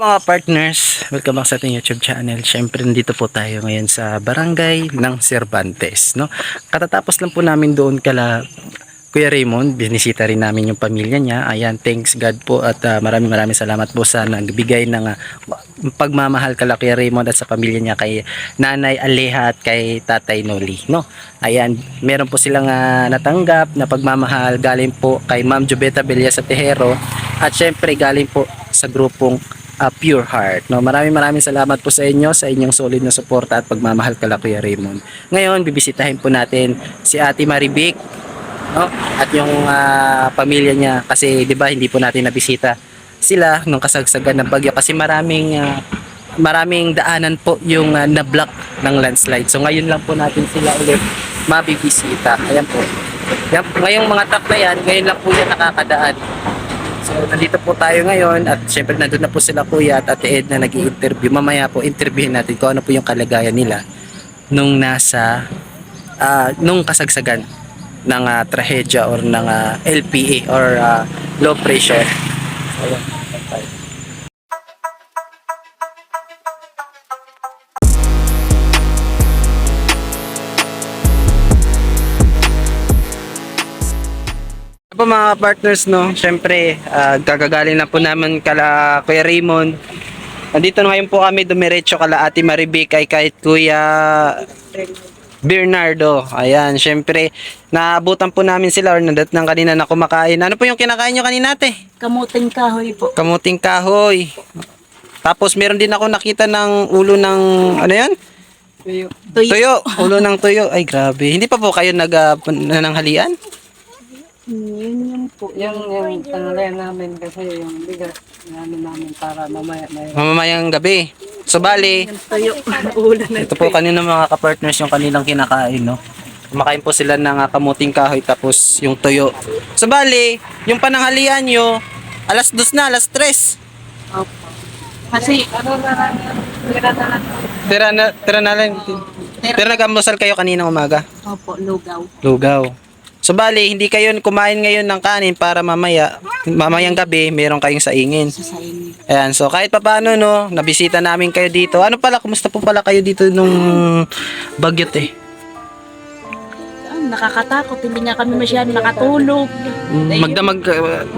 Mga partners, welcome back sa ating YouTube channel. Siyempre, nandito po tayo ngayon sa barangay ng Cervantes, no? Katatapos lang po namin doon kala Kuya Raymond, binisita rin namin yung pamilya niya. Ayan, thanks God po at maraming salamat po sa nagbigay ng pagmamahal kala Kuya Raymond at sa pamilya niya kay Nanay Aleha at kay Tatay Noli, no? Ayan, meron po silang natanggap na pagmamahal galing po kay Ma'am Jubeta Belia sa Tejero at syempre galing po sa grupong Pure Heart, no? Maraming salamat po sa inyo sa inyong solid na suporta at pagmamahal kala Kuya Raymond. Ngayon bibisitahin po natin si Ate Marivic, no? At yung pamilya niya kasi 'di ba hindi po natin nabisita sila nung kasagsagan ng bagyo kasi maraming daanan po yung na-block ng landslide. So ngayon lang po natin sila ulit mabibisita. Ayan po. Yan, ngayong mga truck na yan, ngayon lang po yan nakakadaan. So nandito po tayo ngayon at syempre nandun na po sila Kuya at Ate Ed na nag-i-interview. Mamaya po interviewin natin kung ano po yung kalagayan nila nung nung kasagsagan ng trahedya or ng LPA or low pressure. So, ayan. Po mga partners, no, syempre gagagaling na po namin kala Kuya Raymond. Nandito na ngayon po kami dumiretso kala Ate Marivic ay kahit Kuya Bernardo. Ayan, syempre naabutan po namin sila or nadatnang kanina na kumakain. Ano po yung kinakain nyo kanina, ate? Kamuting kahoy po. Kamuting kahoy. Tapos meron din ako nakita ng ulo ng ano yan? Tuyo. Ulo ng tuyo. Ay grabe. Hindi pa po kayo nananghalian? Yun po. Yung tanghalian namin kasi yung bigas namin para mamaya may Mamamayang gabi. So bali, Yung tuyo. Ulo na. ito po kanina mga ka-partners yung kanilang kinakain, no? Kumakain po sila ng kamuting kahoy tapos yung tuyo. So bali, yung pananghalian nyo, alas 2 na, alas 3. Opo. Kasi, Tira na lang. Pero nag-almusal kayo kanina umaga? opo, lugaw. Lugaw. So bali, hindi kayo kumain ngayon ng kanin para mamayang gabi, meron kayong saingin. Sa inyo. Ayan, so kahit papaano, no, nabisita namin kayo dito. Ano pala, kumusta po pala kayo dito nung bagyot eh? Nakakatakot. Hindi nga kami masyadong nakatulog. Magdamag,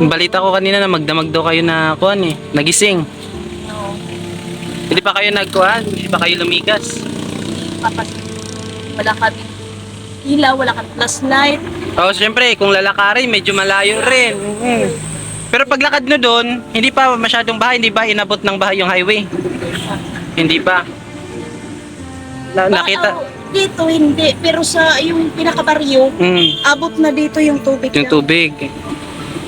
balita ko kanina na magdamag daw kayo na kuhan eh, nagising. No. Hindi pa kayo nagkuhan, hindi pa kayo lumigas. Papas. Wala kami ilaw, wala kami flashlight. Oh, syempre, kung lalakarin, medyo malayo rin. Pero paglakad nyo doon, hindi pa masyadong bahay, hindi ba inabot ng bahay yung highway? Hindi pa. Nakita? Dito hindi. Pero sa yung pinakabaryo, abot na dito yung tubig. Yung tubig.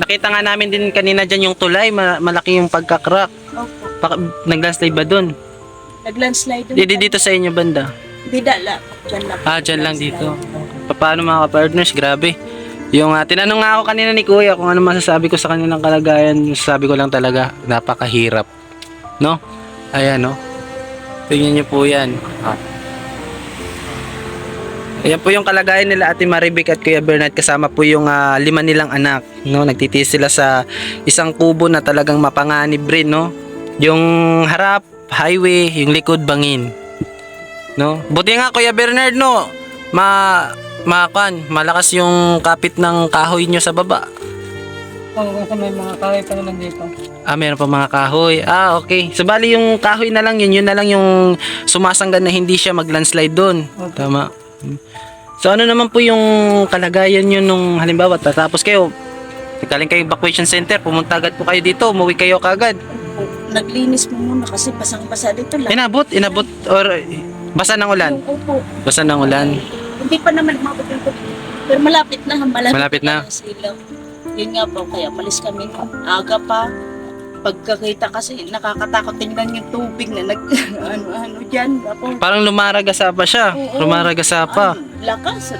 Nakita nga namin din kanina dyan yung tulay, malaki yung pagkakrak. Opo. Nag-landslide ba doon? Nag-landslide. Dito sa inyo banda? Didala. Diyan lang. Dyan lang dito. Paano mga ka-partners? Grabe. Yung tinanong nga ako kanina ni Kuya kung ano masasabi ko sa kanilang kalagayan. Sabi ko lang talaga, napakahirap. No? Ayan, no? Tingnan nyo po yan. Ayan po yung kalagayan nila Ate Marivic at Kuya Bernard kasama po yung 5 nilang anak. No? Nagtitiis sila sa isang kubo na talagang mapanganib rin, no? Yung harap, highway, yung likod, bangin. No? Buti nga Kuya Bernard, no? Malakas yung kapit ng kahoy nyo sa baba. kasi may mga kahoy pa naman dito. Meron pa mga kahoy. Okay. So bali yung kahoy na lang yun na lang yung sumasanggan na hindi siya mag-landslide doon. Okay. Tama. So ano naman po yung kalagayan nyo nung halimbawa tatapos kayo, galing kayo evacuation center, pumunta agad po kayo dito, umuwi kayo kagad. Naglinis mo muna kasi pasang-pasa dito lang. Inabot or basa ng ulan? Opo. Basa ng ulan. Hindi pa naman umabot yung tubig. Pero malapit na. Malapit na. Ang silaw. Yun nga po, kaya malis kami aga pa. Pagkakita kasi nakakatakot tingnan yung tubig na ano dyan. Ako, Parang lumaragasa pa siya. Oo. Lumaragasa pa. lakas,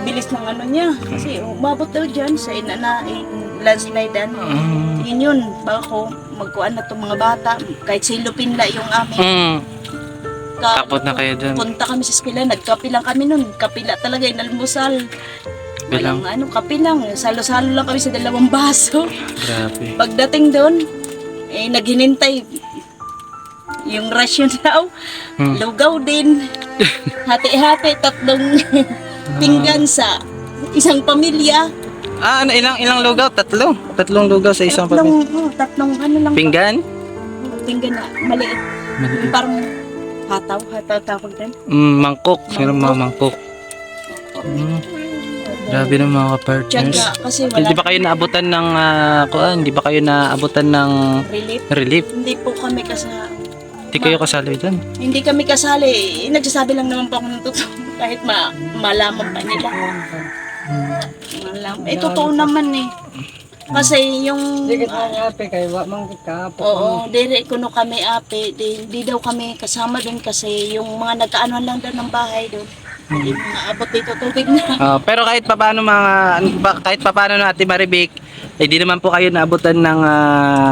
bilis ng ano niya. Kasi umabot daw dyan sa landslide Yun yun, baka ko magkuhan na itong mga bata. Kahit silupin la yung amin. Takot na kayo dun. Punta kami sa eskwela, nagkape lang kami nun. Kapila talaga, inalmusal. Bilang. Kape lang. Salo-salo lang kami sa 2 baso. Grabe. Pagdating doon, naghinintay. Yung rasyon daw, lugaw din. Hati-hati, tatlong pinggan sa isang pamilya. Ah, ano, ilang lugaw? Tatlong lugaw sa isang pamilya. Tatlong ano lang. Pinggan? Pinggan na, maliit. Parang hataw tawag din. Mangkok. Meron mga mangkok. Grabe ng mga partners. Tiyaga, kasi wala Hindi ba kayo naabutan ng hindi ba kayo naabutan ng relief. relief? Hindi po kami kasali. Hindi kayo kasali dyan. Hindi kami kasali. Nagsasabi lang naman po ako ng totoo. Kahit malaman pa nila. Malaman. Totoo naman eh. Kasi yung... Hindi kita ng ape kayo, mangkit ka. Oo, dire kuno kami ape. Di daw kami kasama doon kasi yung mga nagkaanuhan lang daw ng bahay doon. Hindi maabot dito tubig na. Pero kahit papaano kahit papaano na Ate Maribik, di naman po kayo naabutan ng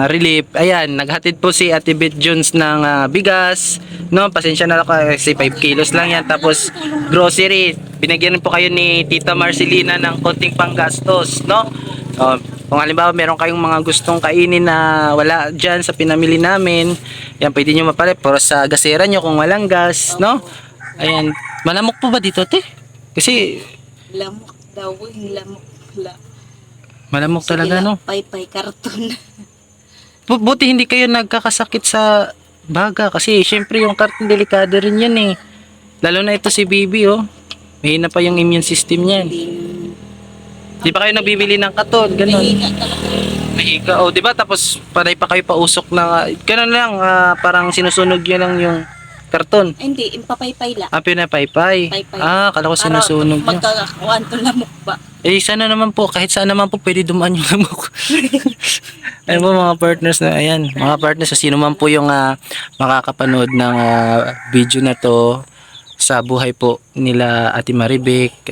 relief. Ayan, naghatid po si Ate Beth Jones ng bigas, no? Pasensya na ako kasi 5 kilos lang yan. Tapos grocery, binigyan po kayo ni Tita Marcelina ng konting panggastos, no? Kung halimbawa meron kayong mga gustong kainin na wala dyan sa pinamili namin, yan pwede nyo mapalit pero sa gasera nyo kung walang gas, no? Ayan, malamok po ba dito, te? Kasi Lamok daw, yung lamok. malamok talaga, no? Pay karton. Buti hindi kayo nagkakasakit sa baga kasi syempre yung karton delikado rin yan eh. Lalo na ito si Bibi, oh. Mahina pa yung immune system niyan. Di ba kayo nagbibili ng katon, ganun? Nahiga. O, di ba? Tapos panay pa kayo pausok na, ganun lang, parang sinusunog nyo lang yung karton. Hindi, impapaypay lang. Pinapaypay. Paypay. Kala ko sinusunog nyo. Magkakakuan to lamok ba? Sana naman po, kahit saan naman po pwede dumaan yung lamok. Ayun po mga partners na, ayan, mga partners, sino man po yung makakapanood ng video na to sa buhay po nila Ate Maribik,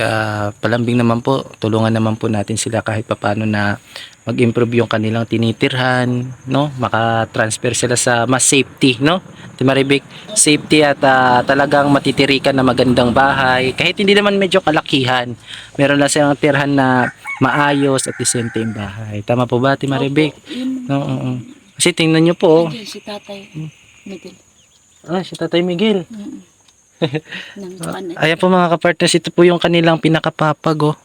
palambing naman po, tulungan naman po natin sila kahit papaano na mag-improve yung kanilang tinitirhan, no? Maka-transfer sila sa mas safety, no? Ate Maribik, safety at talagang matitirikan na magandang bahay. Kahit hindi naman medyo kalakihan, meron lang silang tirhan na maayos at the time bahay. Tama po ba, Ate Maribik? No, oo. Kasi tingnan nyo po. Ayun, si tatay. Miguel. Si Tatay Miguel. Nang Ayan po mga kapartners, ito po yung kanilang pinakapapag, oh.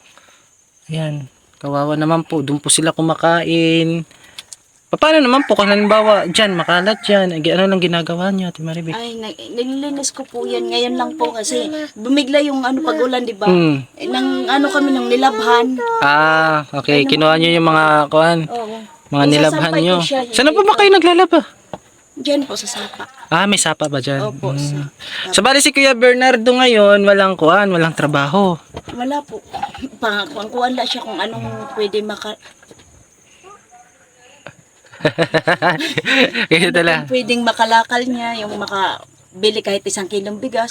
Ayan, kawawa naman po, doon po sila kumakain. Paano naman po kung halimbawa dyan, makalat dyan, ano lang ginagawa niyo, Ate Maribik? Ay, nililinis ko po yan. Ngayon lang po kasi bumigla yung pag-ulan, di ba? Nang kami nang nilabhan. Okay, kinuha niyo yung mga kuan, Oo. mga nilabhan Isasampay niyo. ko siya. Saan po ba kayo naglalaba? Diyan po sa sapa. May sapa ba dyan? Opo. Sa bali si Kuya Bernardo ngayon, walang kuan, walang trabaho. Wala po. Pangkuan lang siya kung anong pwede Kaya tala. pwedeng makalakal niya, yung makabili kahit 1 kilong bigas.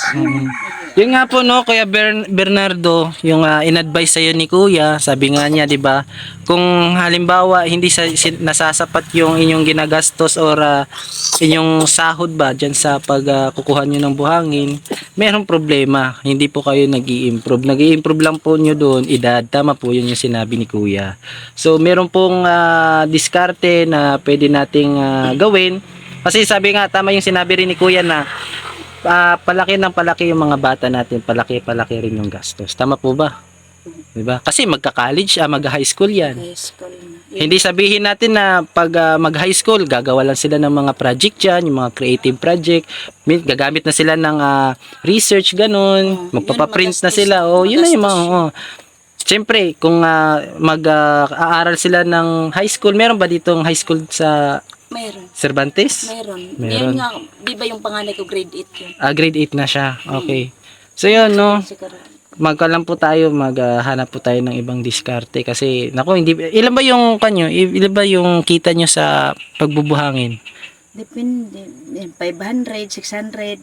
Yun nga po no, Kuya Bernardo, yung in-advise sa'yo ni Kuya, sabi nga niya, 'di ba? Kung halimbawa hindi nasasapat yung inyong ginagastos or inyong sahod ba diyan sa pagkukuha niyo ng buhangin, merong problema. Hindi po kayo nag-i-improve. Nag-i-improve lang po niyo doon edad. Tama po yun yung sinabi ni Kuya. So meron pong diskarte na pwede nating gawin. Kasi sabi nga, tama yung sinabi rin ni Kuya na palaki ng palaki yung mga bata natin, palaki rin yung gastos. Tama po ba? Diba? Kasi magka-college, mag-high school yan. High school na. Hindi sabihin natin na pag mag-high school, gagawa lang sila ng mga project dyan, yung mga creative project. Gagamit na sila ng research, ganun. Magpapaprint na sila. Yun na yung mga... Siyempre, kung mag-aaral sila ng high school, meron ba ditong high school sa Meron. Cervantes? Meron. Meron. Yun nga, di ba yung panganay ko grade 8 yun? Grade 8 na siya. Okay. So yun, no? Siguro. Magkalam po tayo, maghanap po tayo ng ibang diskarte kasi nako hindi ilan ba yung kanyo? Ilan ba yung kita nyo sa pagbubuhangin? Depende. 500, 600.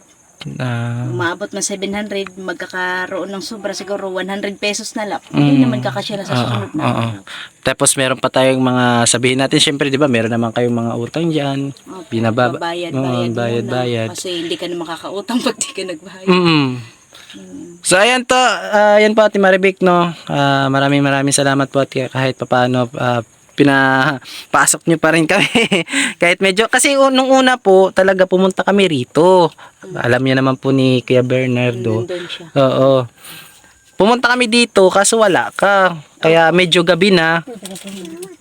Umaabot na 700, magkakaroon ng sobra siguro 100 pesos na lang. Hindi naman kakasya na sa susunod na araw. Tapos meron pa tayong mga sabihin natin, syempre 'di ba, meron naman kayong mga utang diyan. Bayad. Kasi hindi ka na makakautang pag di ka nagbayad. So ayan po Ate Maribik, no. Maraming salamat po at kahit papaano pinapasok nyo pa rin kami. Kahit medyo, kasi nung una po, talaga pumunta kami rito. Alam niya naman po ni Kuya Bernardo. Nandun siya. Oo. Pumunta kami dito, kaso wala ka. Kaya medyo gabi na.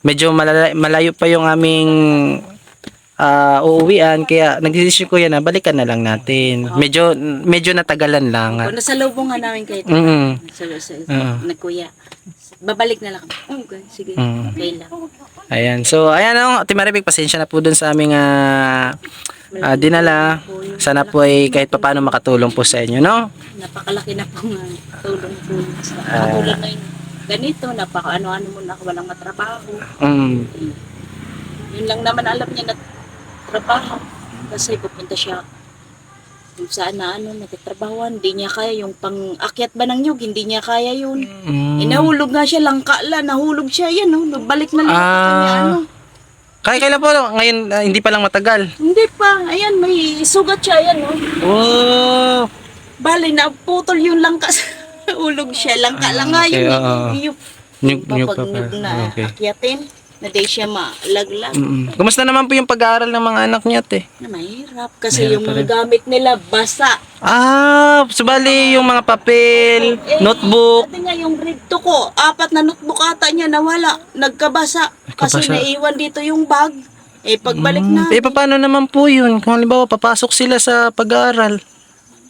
Medyo malayo pa yung aming uuwian. Kaya nagdesisyon ko yan na balikan na lang natin. Medyo natagalan lang. Kung nasa lubong nga namin kayo. Nagkuya. Babalik na lang kami. Okay, sige. Okay lang. Ayan. So, ayan o. Ate Maribig, pasensya na po dun sa aming dinala. Sana po ay kahit papaano makatulong po sa inyo, no? Napakalaki na po nga tulong po sa katulad na yun. Ganito, ano-ano mo na walang matrabaho. Yun lang naman alam niya na trabaho. Kasi pupunta siya kung saan na nagtatrabahoan. Hindi niya kaya yung pang-akyat ba ng nyug, hindi niya kaya yun. Nahulog nga siya, langka nahulog siya yan, no? Balik na lang kanya, Kaya kailan po? Ngayon, hindi pa lang matagal. Hindi pa, ayan, may sugat siya, yan, no? Oh! Bali, naputol yung langka. Ulog siya, langka lang nga yun. Nyug pa. Pag na Okay. akyatin, na di siya malaglag. Kumusta naman po yung pag-aaral ng mga anak niya, te? Na mahirap. Kasi Mahirap yung pa mga rin. gamit nila, basa. Subali yung mga papel, notebook. Dati nga yung grade 2 ko, 4 na notebook ata niya nawala. Nagkabasa. Kasi Nagkabasa. naiwan dito yung bag. Pagbalik na. Paano naman po yun? Kung halimbawa, papasok sila sa pag-aaral.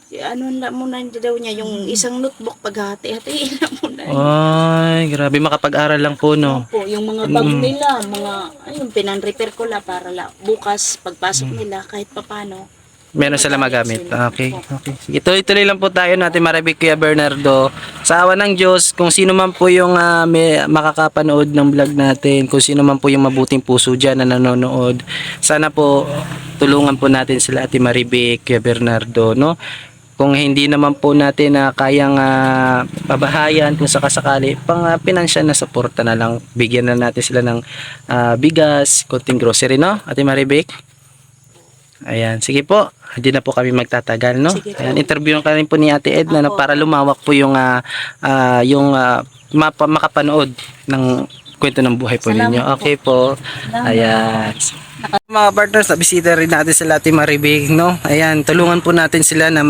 Ano na muna daw niya, yung isang notebook, paghati-hatiin na muna. Ay, grabe, makapag-aral lang po, no? Po, yung mga bag nila, ayun, pinan-repair ko la para bukas, pagpasok nila, kahit papano. Meron sila magamit. Okay. Sige, tuloy-tuloy lang po tayo natin Maribig, Kuya Bernardo. Sa awa ng Diyos, kung sino man po yung may makakapanood ng vlog natin, kung sino man po yung mabuting puso dyan na nanonood, sana po tulungan po natin sila Ate Maribig, Kuya Bernardo, no? Kung hindi naman po natin kayang pabahayan kung sakasakali, pang pinansyal na suporta na lang, bigyan na natin sila ng bigas, konting grocery, no? Ate Maribig? Ayan, sige po. Hindi na po kami magtatagal, no? Sige po. Ayan, interviewin ka rin po ni Ate Edna na para lumawak po yung makapanood ng kwento ng buhay po Salamat ninyo. po. Okay po. Ayan. Mga partners, nabisita rin natin sila Ate Maribig, no? Ayan, tulungan po natin sila na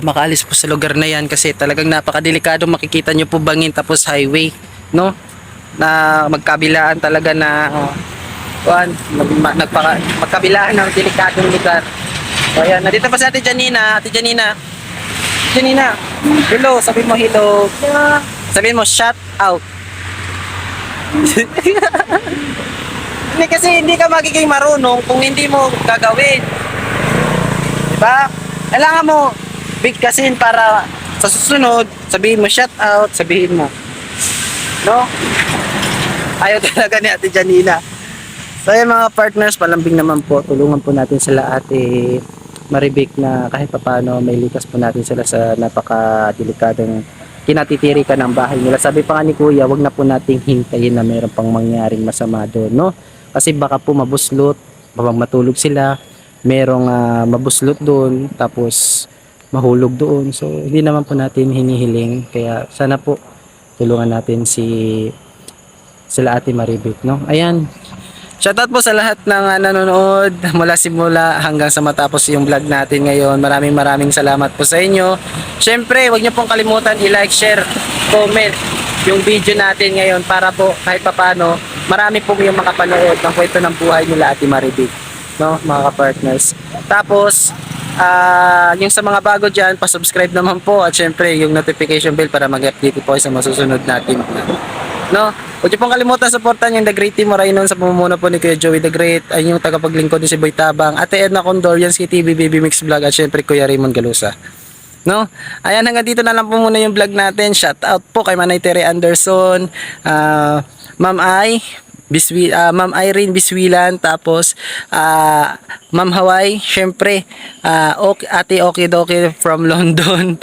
makaalis po sa lugar na yan kasi talagang napakadelikado. Makikita nyo po bangin tapos highway, no? Na magkabilaan talaga na magkabilaan ng delikadong lugar. So, ayan, nandito pa si Ate Janina. Ate Janina, hello, sabihin mo hello. Sabihin mo shout out. Hindi kasi hindi ka magiging marunong kung hindi mo gagawin. Diba? Kailangan mo bigkasin para sa susunod, sabihin mo shout out, sabihin mo. No? Ayaw talaga ni Ate Janina. So yung mga partners, palambing naman po, tulungan po natin sila Ate Maribig na kahit papaano may likas po natin sila sa napakadelikadong kinatitirikan ng bahay nila. Sabi pa nga ni Kuya, wag na po nating hintayin na mayroon pang mangyaring masama doon, no? Kasi baka po mabuslot, babang matulog sila, merong mabuslot doon, tapos mahulog doon. So, hindi naman po natin hinihiling. Kaya sana po tulungan natin sila Ate Maribig, no? Ayan. Shoutout po sa lahat ng nanonood mula simula hanggang sa matapos yung vlog natin ngayon. Maraming salamat po sa inyo. Syempre, huwag niyo pong kalimutan i-like, share, comment yung video natin ngayon para po kahit papano marami po yung makapanood ng kwento ng buhay nila Ate Maribig, no, mga ka-partners. Tapos yung sa mga bago dyan, pa-subscribe naman po at syempre yung notification bell para mag-update po sa masusunod natin, no. Huwag niyo pong kalimutan supportan yung The Great Team Morainon sa pamumuno po ni Kuya Joey The Great, ay yung tagapaglingkod ni si Boy Tabang, Ate Edna Condor, yan si TV Baby Mix Vlog at syempre Kuya Raymond Galusa, no. Ayan, hanggang dito na lang po muna yung vlog natin. Shout out po kay Manay Tere Anderson, Ma'am Irene Biswilan, tapos Ma'am Hawaii, syempre Ate Okidoki from London,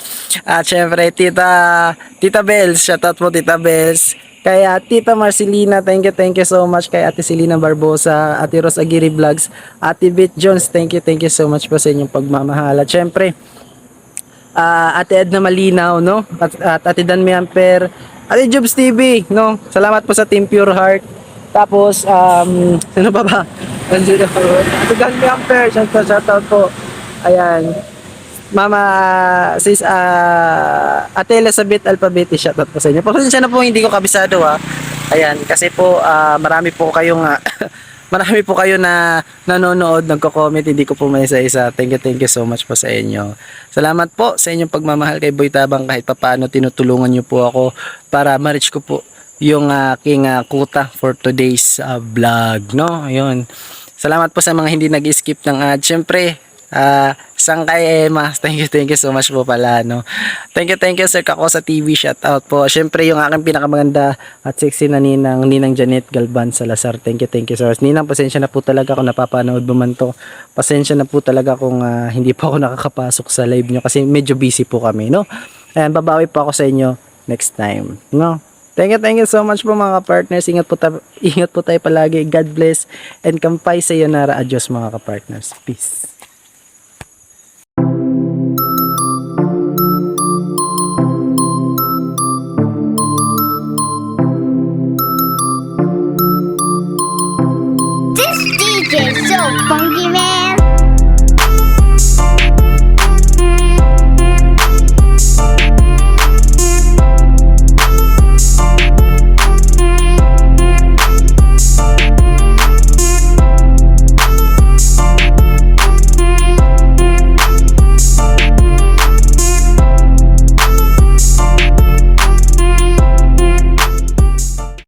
at syempre Tita Bells, shout out po Tita Bells, kaya Tita Marcelina, thank you so much, kay Ate Selena Barbosa, Ate Rose Aguirre Vlogs, Ate Bit Jones, thank you so much po sa inyong pagmamahal, at syempre Ate Edna Malinaw, no? At Ate Dan Miamper, Ate Jobs TV, no? Salamat po sa Team Pure Heart. Tapos, sino pa ba? Nandiyo po. Ate Gandhi Amper, shoutout po. Ayan. Mama, sis, Ate Elizabeth Alphabeti, shoutout po sa inyo. Pasensya na po, hindi ko kabisado ha. Ayan, kasi po, marami po kayong, marami po kayo na nanonood, nagko-comment, hindi ko po may isa-isa. Thank you so much po sa inyo. Salamat po sa inyong pagmamahal kay Boy Tabang, kahit papaano tinutulungan niyo po ako para ma-reach ko po yung aking kuta for today's vlog, no? Ayun. Salamat po sa mga hindi nag-skip ng ad. Syempre, Sangkay Emma, thank you so much po pala, no? Thank you Sir Kako sa TV, shout out po. Syempre yung aking pinakamaganda at sexy na Ninang Janet Galban Salazar, thank you so much. Ninang, pasensya na po talaga kung napapanood mo man to. Pasensya na po talaga kung hindi po ako nakakapasok sa live nyo kasi medyo busy po kami, no? Ayan, babawi po ako sa inyo next time, no? Thank you so much po mga partners. Ingat po tayo palagi. God bless and kampay sa Yonara. Adios mga ka-partners. Peace. This DJ is so funky, man.